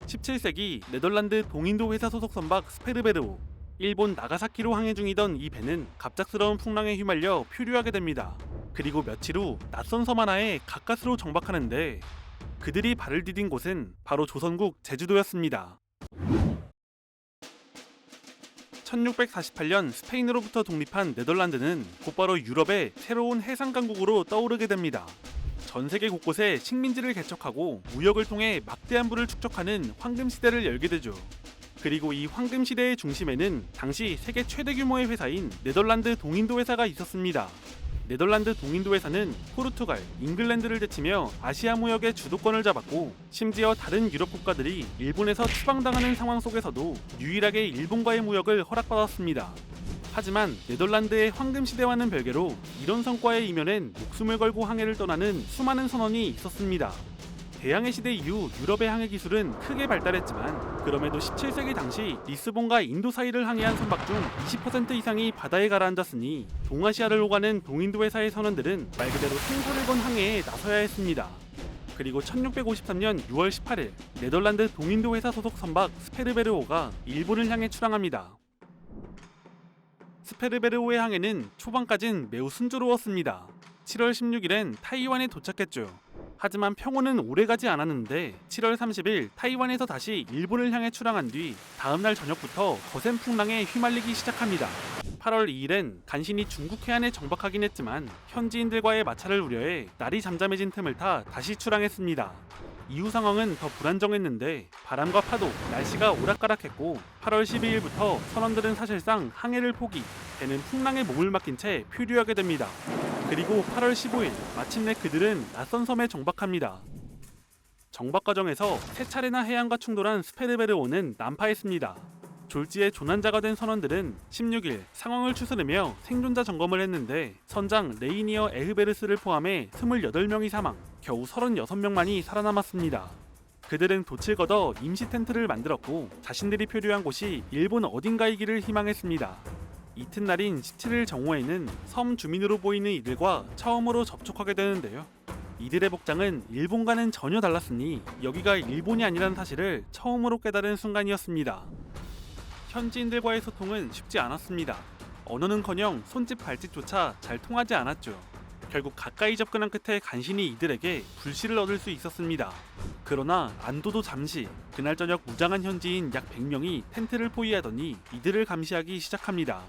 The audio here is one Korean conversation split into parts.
17세기 네덜란드 동인도 회사 소속 선박 스페르베르호, 일본 나가사키로 항해 중이던 이 배는 갑작스러운 풍랑에 휘말려 표류하게 됩니다. 그리고 며칠 후 낯선 섬 하나에 가까스로 정박하는데 그들이 발을 디딘 곳은 바로 조선국 제주도였습니다. 1648년 스페인으로부터 독립한 네덜란드는 곧바로 유럽의 새로운 해상 강국으로 떠오르게 됩니다. 전 세계 곳곳에 식민지를 개척하고 무역을 통해 막대한 부를 축적하는 황금 시대를 열게 되죠. 그리고 이 황금 시대의 중심에는 당시 세계 최대 규모의 회사인 네덜란드 동인도 회사가 있었습니다. 네덜란드 동인도 회사는 포르투갈, 잉글랜드를 제치며 아시아 무역의 주도권을 잡았고, 심지어 다른 유럽 국가들이 일본에서 추방당하는 상황 속에서도 유일하게 일본과의 무역을 허락받았습니다. 하지만 네덜란드의 황금 시대와는 별개로 이런 성과의 이면엔 목숨을 걸고 항해를 떠나는 수많은 선원이 있었습니다. 대항해 시대 이후 유럽의 항해 기술은 크게 발달했지만 그럼에도 17세기 당시 리스본과 인도 사이를 항해한 선박 중 20% 이상이 바다에 가라앉았으니 동아시아를 오가는 동인도 회사의 선원들은 말 그대로 생사를 건 항해에 나서야 했습니다. 그리고 1653년 6월 18일 네덜란드 동인도 회사 소속 선박 스페르베르호가 일본을 향해 출항합니다. 스페르베르호의 항해는 초반까진 매우 순조로웠습니다. 7월 16일엔 타이완에 도착했죠. 하지만 평온은 오래가지 않았는데 7월 30일 타이완에서 다시 일본을 향해 출항한 뒤 다음날 저녁부터 거센 풍랑에 휘말리기 시작합니다. 8월 2일엔 간신히 중국 해안에 정박하긴 했지만 현지인들과의 마찰을 우려해 날이 잠잠해진 틈을 타 다시 출항했습니다. 이후 상황은 더 불안정했는데 바람과 파도, 날씨가 오락가락했고 8월 12일부터 선원들은 사실상 항해를 포기, 배는 풍랑에 몸을 맡긴 채 표류하게 됩니다. 그리고 8월 15일 마침내 그들은 낯선 섬에 정박합니다. 정박 과정에서 세 차례나 해양과 충돌한 스페르베르호는 난파했습니다. 졸지에 조난자가 된 선원들은 16일 상황을 추스르며 생존자 점검을 했는데 선장 레이니어 에흐베르스를 포함해 28명이 사망, 겨우 36명만이 살아남았습니다. 그들은 돛을 걷어 임시 텐트를 만들었고 자신들이 표류한 곳이 일본 어딘가이기를 희망했습니다. 이튿날인 17일 정오에는 섬 주민으로 보이는 이들과 처음으로 접촉하게 되는데요. 이들의 복장은 일본과는 전혀 달랐으니 여기가 일본이 아니라는 사실을 처음으로 깨달은 순간이었습니다. 현지인들과의 소통은 쉽지 않았습니다. 언어는커녕 손짓 발짓조차 잘 통하지 않았죠. 결국 가까이 접근한 끝에 간신히 이들에게 불씨를 얻을 수 있었습니다. 그러나 안도도 잠시, 그날 저녁 무장한 현지인 약 100명이 텐트를 포위하더니 이들을 감시하기 시작합니다.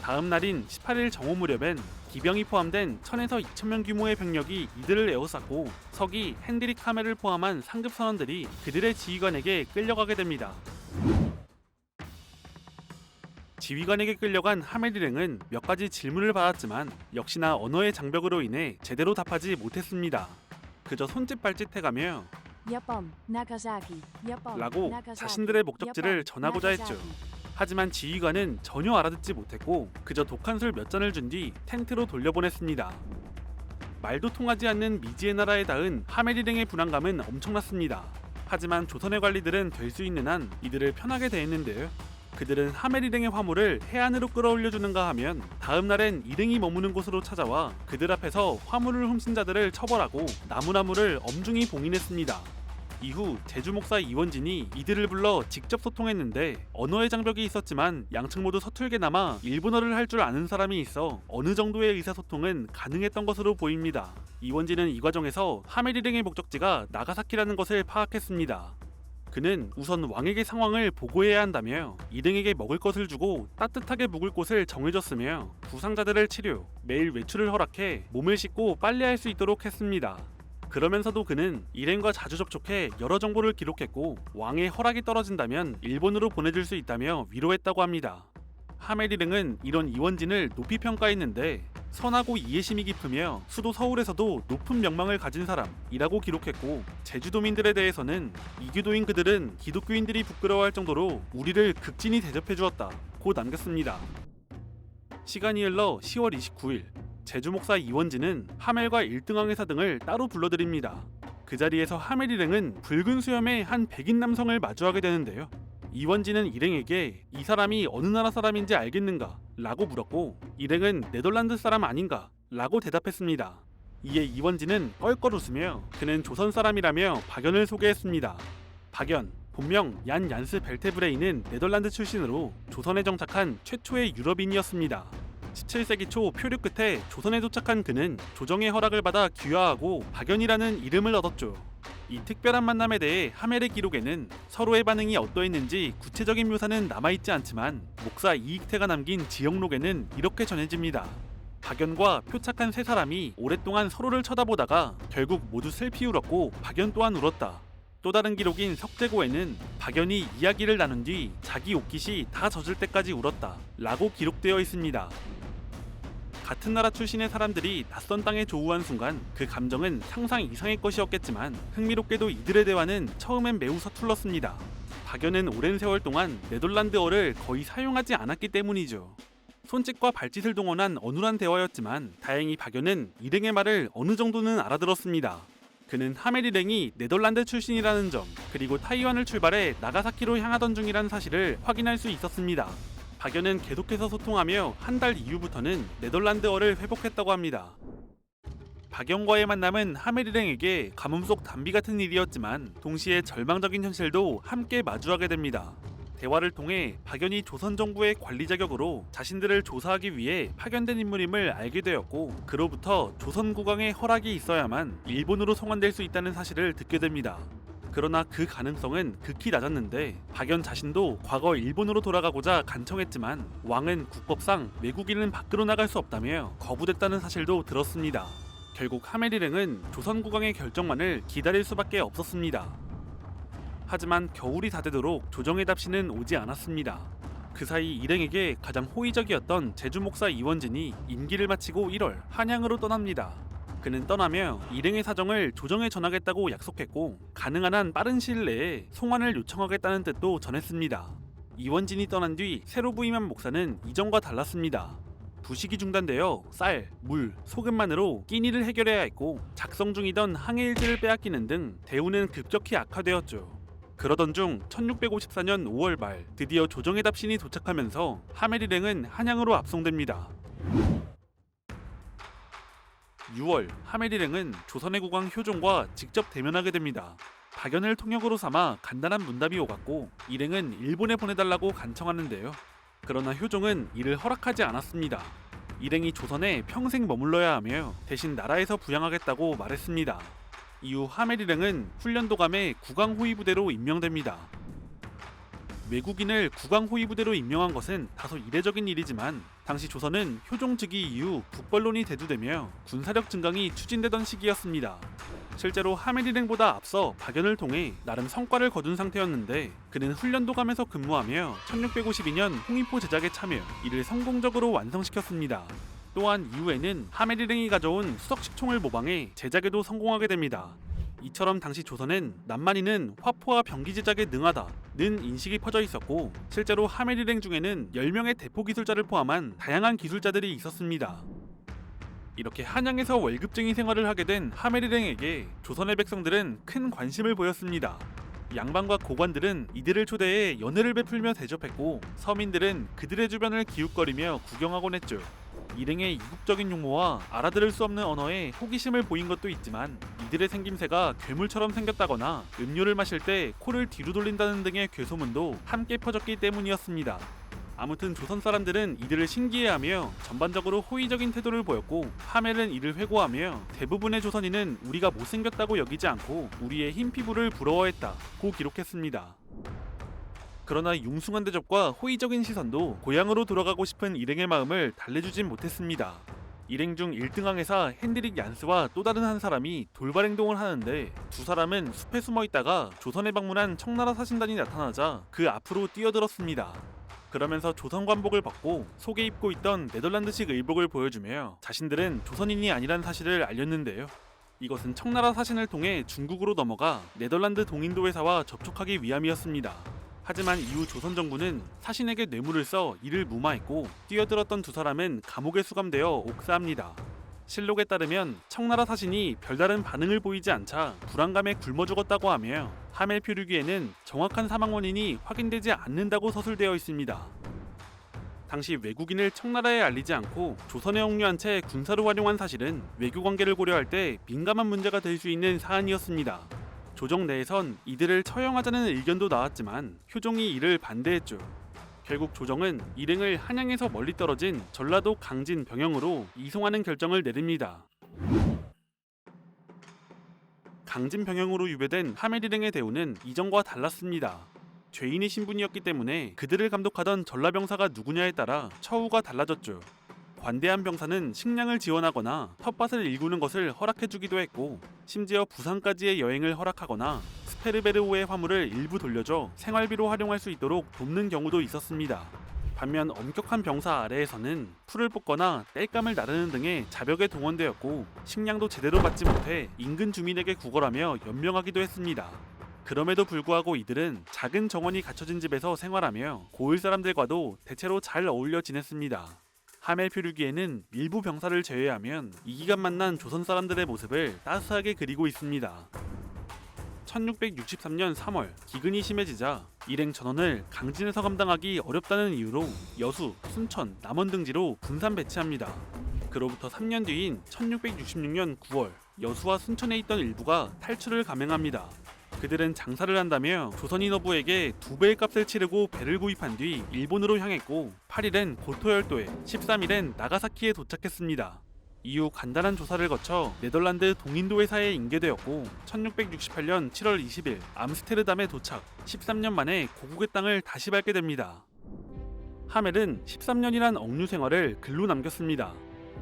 다음 날인 18일 정오 무렵엔 기병이 포함된 1000에서 2000명 규모의 병력이 이들을 에워쌌고 서기 핸드릭 하멜을 포함한 상급 선원들이 그들의 지휘관에게 끌려가게 됩니다. 지휘관에게 끌려간 하멜 일행은 몇 가지 질문을 받았지만 역시나 언어의 장벽으로 인해 제대로 답하지 못했습니다. 그저 손짓 발짓해가며 라고 자신들의 목적지를 전하고자 했죠. 하지만 지휘관은 전혀 알아듣지 못했고 그저 독한술 몇 잔을 준 뒤 텐트로 돌려보냈습니다. 말도 통하지 않는 미지의 나라에 닿은 하멜 일행의 불안감은 엄청났습니다. 하지만 조선의 관리들은 될 수 있는 한 이들을 편하게 대했는데요. 그들은 하멜 일행의 화물을 해안으로 끌어올려주는가 하면 다음 날엔 일행이 머무는 곳으로 찾아와 그들 앞에서 화물을 훔친 자들을 처벌하고 나무나무를 엄중히 봉인했습니다. 이후 제주 목사 이원진이 이들을 불러 직접 소통했는데 언어의 장벽이 있었지만 양측 모두 서툴게나마 일본어를 할 줄 아는 사람이 있어 어느 정도의 의사소통은 가능했던 것으로 보입니다. 이원진은 이 과정에서 하멜 일행의 목적지가 나가사키라는 것을 파악했습니다. 그는 우선 왕에게 상황을 보고해야 한다며 일행에게 먹을 것을 주고 따뜻하게 묵을 곳을 정해줬으며 부상자들을 치료, 매일 외출을 허락해 몸을 씻고 빨래할 수 있도록 했습니다. 그러면서도 그는 일행과 자주 접촉해 여러 정보를 기록했고 왕의 허락이 떨어진다면 일본으로 보내줄 수 있다며 위로했다고 합니다. 하멜 일행은 이런 이원진을 높이 평가했는데 선하고 이해심이 깊으며 수도 서울에서도 높은 명망을 가진 사람이라고 기록했고 제주도민들에 대해서는 이교도인 그들은 기독교인들이 부끄러워할 정도로 우리를 극진히 대접해주었다 고 남겼습니다. 시간이 흘러 10월 29일 제주 목사 이원진은 하멜과 1등왕 회사 등을 따로 불러들입니다. 그 자리에서 하멜 일행은 붉은 수염의 한 백인 남성을 마주하게 되는데요. 이원진은 일행에게 이 사람이 어느 나라 사람인지 알겠는가? 라고 물었고 일행은 네덜란드 사람 아닌가? 라고 대답했습니다. 이에 이원진은 껄껄 웃으며 그는 조선 사람이라며 박연을 소개했습니다. 박연, 본명 얀 얀스 벨테브레이는 네덜란드 출신으로 조선에 정착한 최초의 유럽인이었습니다. 17세기 초 표류 끝에 조선에 도착한 그는 조정의 허락을 받아 귀화하고 박연이라는 이름을 얻었죠. 이 특별한 만남에 대해 하멜의 기록에는 서로의 반응이 어떠했는지 구체적인 묘사는 남아있지 않지만 목사 이익태가 남긴 지역록에는 이렇게 전해집니다. 박연과 표착한 세 사람이 오랫동안 서로를 쳐다보다가 결국 모두 슬피 울었고 박연 또한 울었다. 또 다른 기록인 석재고에는 박연이 이야기를 나눈 뒤 자기 옷깃이 다 젖을 때까지 울었다 라고 기록되어 있습니다. 같은 나라 출신의 사람들이 낯선 땅에 조우한 순간 그 감정은 상상 이상의 것이었겠지만 흥미롭게도 이들의 대화는 처음엔 매우 서툴렀습니다. 박연은 오랜 세월 동안 네덜란드어를 거의 사용하지 않았기 때문이죠. 손짓과 발짓을 동원한 어눌한 대화였지만 다행히 박연은 일행의 말을 어느 정도는 알아들었습니다. 그는 하멜 일행이 네덜란드 출신이라는 점, 그리고 타이완을 출발해 나가사키로 향하던 중이라는 사실을 확인할 수 있었습니다. 박연은 계속해서 소통하며 한 달 이후부터는 네덜란드어를 회복했다고 합니다. 박연과의 만남은 하멜 일행에게 가뭄 속 단비 같은 일이었지만 동시에 절망적인 현실도 함께 마주하게 됩니다. 대화를 통해 박연이 조선 정부의 관리 자격으로 자신들을 조사하기 위해 파견된 인물임을 알게 되었고 그로부터 조선 국왕의 허락이 있어야만 일본으로 송환될 수 있다는 사실을 듣게 됩니다. 그러나 그 가능성은 극히 낮았는데 박연 자신도 과거 일본으로 돌아가고자 간청했지만 왕은 국법상 외국인은 밖으로 나갈 수 없다며 거부됐다는 사실도 들었습니다. 결국 하멜 일행은 조선 국왕의 결정만을 기다릴 수밖에 없었습니다. 하지만 겨울이 다 되도록 조정의 답신은 오지 않았습니다. 그 사이 일행에게 가장 호의적이었던 제주 목사 이원진이 임기를 마치고 1월 한양으로 떠납니다. 그는 떠나며 일행의 사정을 조정에 전하겠다고 약속했고 가능한 한 빠른 시일 내에 송환을 요청하겠다는 뜻도 전했습니다. 이원진이 떠난 뒤 새로 부임한 목사는 이전과 달랐습니다. 부식이 중단되어 쌀, 물, 소금만으로 끼니를 해결해야 했고 작성 중이던 항해일지를 빼앗기는 등 대우는 급격히 악화되었죠. 그러던 중 1654년 5월 말 드디어 조정의 답신이 도착하면서 하멜 일행은 한양으로 압송됩니다. 6월 하멜 일행은 조선의 국왕 효종과 직접 대면하게 됩니다. 박연을 통역으로 삼아 간단한 문답이 오갔고 일행은 일본에 보내달라고 간청하는데요. 그러나 효종은 이를 허락하지 않았습니다. 일행이 조선에 평생 머물러야 하며 대신 나라에서 부양하겠다고 말했습니다. 이후 하멜 일행은 훈련도감의 국왕 호위 부대로 임명됩니다. 외국인을 국왕 호위 부대로 임명한 것은 다소 이례적인 일이지만 당시 조선은 효종 즉위 이후 북벌론이 대두되며 군사력 증강이 추진되던 시기였습니다. 실제로 하멜 일행보다 앞서 박연을 통해 나름 성과를 거둔 상태였는데 그는 훈련도감에서 근무하며 1652년 홍위포 제작에 참여, 이를 성공적으로 완성시켰습니다. 또한 이후에는 하멜 일행이 가져온 수석식총을 모방해 제작에도 성공하게 됩니다. 이처럼 당시 조선엔 남만이는 화포와 병기 제작에 능하다는 인식이 퍼져 있었고 실제로 하멜 일행 중에는 10명의 대포 기술자를 포함한 다양한 기술자들이 있었습니다. 이렇게 한양에서 월급쟁이 생활을 하게 된 하멜 일행에게 조선의 백성들은 큰 관심을 보였습니다. 양반과 고관들은 이들을 초대해 연회를 베풀며 대접했고 서민들은 그들의 주변을 기웃거리며 구경하곤 했죠. 일행의 이국적인 용모와 알아들을 수 없는 언어에 호기심을 보인 것도 있지만 이들의 생김새가 괴물처럼 생겼다거나 음료를 마실 때 코를 뒤로 돌린다는 등의 괴소문도 함께 퍼졌기 때문이었습니다. 아무튼 조선 사람들은 이들을 신기해하며 전반적으로 호의적인 태도를 보였고 하멜은 이를 회고하며 대부분의 조선인은 우리가 못생겼다고 여기지 않고 우리의 흰 피부를 부러워했다고 기록했습니다. 그러나 융숭한 대접과 호의적인 시선도 고향으로 돌아가고 싶은 일행의 마음을 달래주진 못했습니다. 일행 중 1등항에서 핸드릭 얀스와 또 다른 한 사람이 돌발 행동을 하는데 두 사람은 숲에 숨어있다가 조선에 방문한 청나라 사신단이 나타나자 그 앞으로 뛰어들었습니다. 그러면서 조선 관복을 벗고 속에 입고 있던 네덜란드식 의복을 보여주며 자신들은 조선인이 아니란 사실을 알렸는데요. 이것은 청나라 사신을 통해 중국으로 넘어가 네덜란드 동인도 회사와 접촉하기 위함이었습니다. 하지만 이후 조선 정부는 사신에게 뇌물을 써 이를 무마했고 뛰어들었던 두 사람은 감옥에 수감되어 옥사합니다. 실록에 따르면 청나라 사신이 별다른 반응을 보이지 않자 불안감에 굶어 죽었다고 하며 하멜 표류기에는 정확한 사망 원인이 확인되지 않는다고 서술되어 있습니다. 당시 외국인을 청나라에 알리지 않고 조선에 억류한 채 군사로 활용한 사실은 외교 관계를 고려할 때 민감한 문제가 될 수 있는 사안이었습니다. 조정 내에선 이들을 처형하자는 의견도 나왔지만 효종이 이를 반대했죠. 결국 조정은 일행을 한양에서 멀리 떨어진 전라도 강진 병영으로 이송하는 결정을 내립니다. 강진 병영으로 유배된 하멜 일행의 대우는 이전과 달랐습니다. 죄인의 신분이었기 때문에 그들을 감독하던 전라병사가 누구냐에 따라 처우가 달라졌죠. 관대한 병사는 식량을 지원하거나 텃밭을 일구는 것을 허락해주기도 했고, 심지어 부산까지의 여행을 허락하거나 스페르베르호의 화물을 일부 돌려줘 생활비로 활용할 수 있도록 돕는 경우도 있었습니다. 반면 엄격한 병사 아래에서는 풀을 뽑거나 땔감을 나르는 등의 자벽에 동원되었고, 식량도 제대로 받지 못해 인근 주민에게 구걸하며 연명하기도 했습니다. 그럼에도 불구하고 이들은 작은 정원이 갖춰진 집에서 생활하며 고을 사람들과도 대체로 잘 어울려 지냈습니다. 하멜 표류기에는 일부 병사를 제외하면 이 기간 만난 조선 사람들의 모습을 따스하게 그리고 있습니다. 1663년 3월 기근이 심해지자 일행 전원을 강진에서 감당하기 어렵다는 이유로 여수, 순천, 남원 등지로 분산 배치합니다. 그로부터 3년 뒤인 1666년 9월 여수와 순천에 있던 일부가 탈출을 감행합니다. 그들은 장사를 한다며 조선인 어부에게 2배의 값을 치르고 배를 구입한 뒤 일본으로 향했고, 8일엔 고토열도에, 13일엔 나가사키에 도착했습니다. 이후 간단한 조사를 거쳐 네덜란드 동인도 회사에 인계되었고, 1668년 7월 20일 암스테르담에 도착, 13년 만에 고국의 땅을 다시 밟게 됩니다. 하멜은 13년이란 억류 생활을 글로 남겼습니다.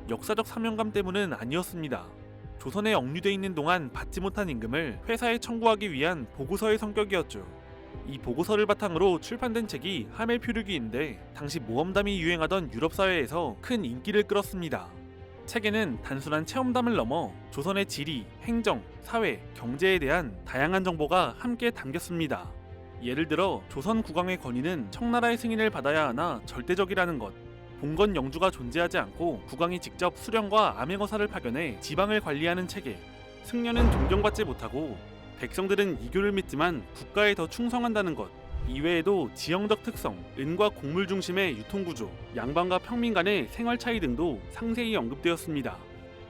역사적 사명감 때문은 아니었습니다. 조선에 억류돼 있는 동안 받지 못한 임금을 회사에 청구하기 위한 보고서의 성격이었죠. 이 보고서를 바탕으로 출판된 책이 하멜 표류기인데, 당시 모험담이 유행하던 유럽 사회에서 큰 인기를 끌었습니다. 책에는 단순한 체험담을 넘어 조선의 지리, 행정, 사회, 경제에 대한 다양한 정보가 함께 담겼습니다. 예를 들어 조선 국왕의 권위는 청나라의 승인을 받아야 하나 절대적이라는 것, 봉건 영주가 존재하지 않고 국왕이 직접 수령과 암행어사를 파견해 지방을 관리하는 체계, 승려는 존경받지 못하고 백성들은 이교를 믿지만 국가에 더 충성한다는 것, 이외에도 지형적 특성, 은과 곡물 중심의 유통구조, 양반과 평민 간의 생활 차이 등도 상세히 언급되었습니다.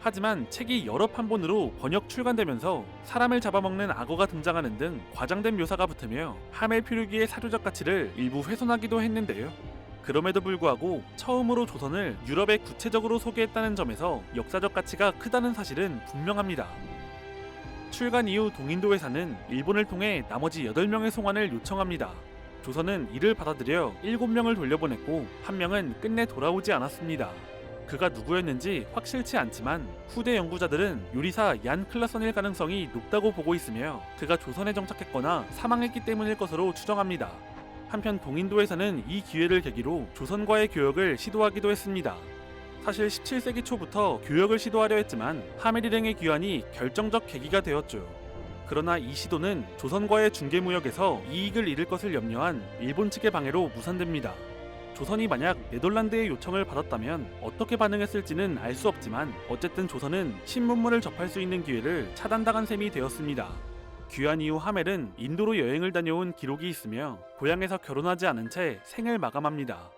하지만 책이 여러 판본으로 번역 출간되면서 사람을 잡아먹는 악어가 등장하는 등 과장된 묘사가 붙으며 하멜 표류기의 사료적 가치를 일부 훼손하기도 했는데요. 그럼에도 불구하고 처음으로 조선을 유럽에 구체적으로 소개했다는 점에서 역사적 가치가 크다는 사실은 분명합니다. 출간 이후 동인도 회사는 일본을 통해 나머지 8명의 송환을 요청합니다. 조선은 이를 받아들여 7명을 돌려보냈고 1명은 끝내 돌아오지 않았습니다. 그가 누구였는지 확실치 않지만 후대 연구자들은 요리사 얀 클라선일 가능성이 높다고 보고 있으며, 그가 조선에 정착했거나 사망했기 때문일 것으로 추정합니다. 한편 동인도에서는 이 기회를 계기로 조선과의 교역을 시도하기도 했습니다. 사실 17세기 초부터 교역을 시도하려 했지만 하멜 일행의 귀환이 결정적 계기가 되었죠. 그러나 이 시도는 조선과의 중개무역에서 이익을 잃을 것을 염려한 일본 측의 방해로 무산됩니다. 조선이 만약 네덜란드의 요청을 받았다면 어떻게 반응했을지는 알 수 없지만, 어쨌든 조선은 신문물을 접할 수 있는 기회를 차단당한 셈이 되었습니다. 귀환 이후 하멜은 인도로 여행을 다녀온 기록이 있으며 고향에서 결혼하지 않은 채 생을 마감합니다.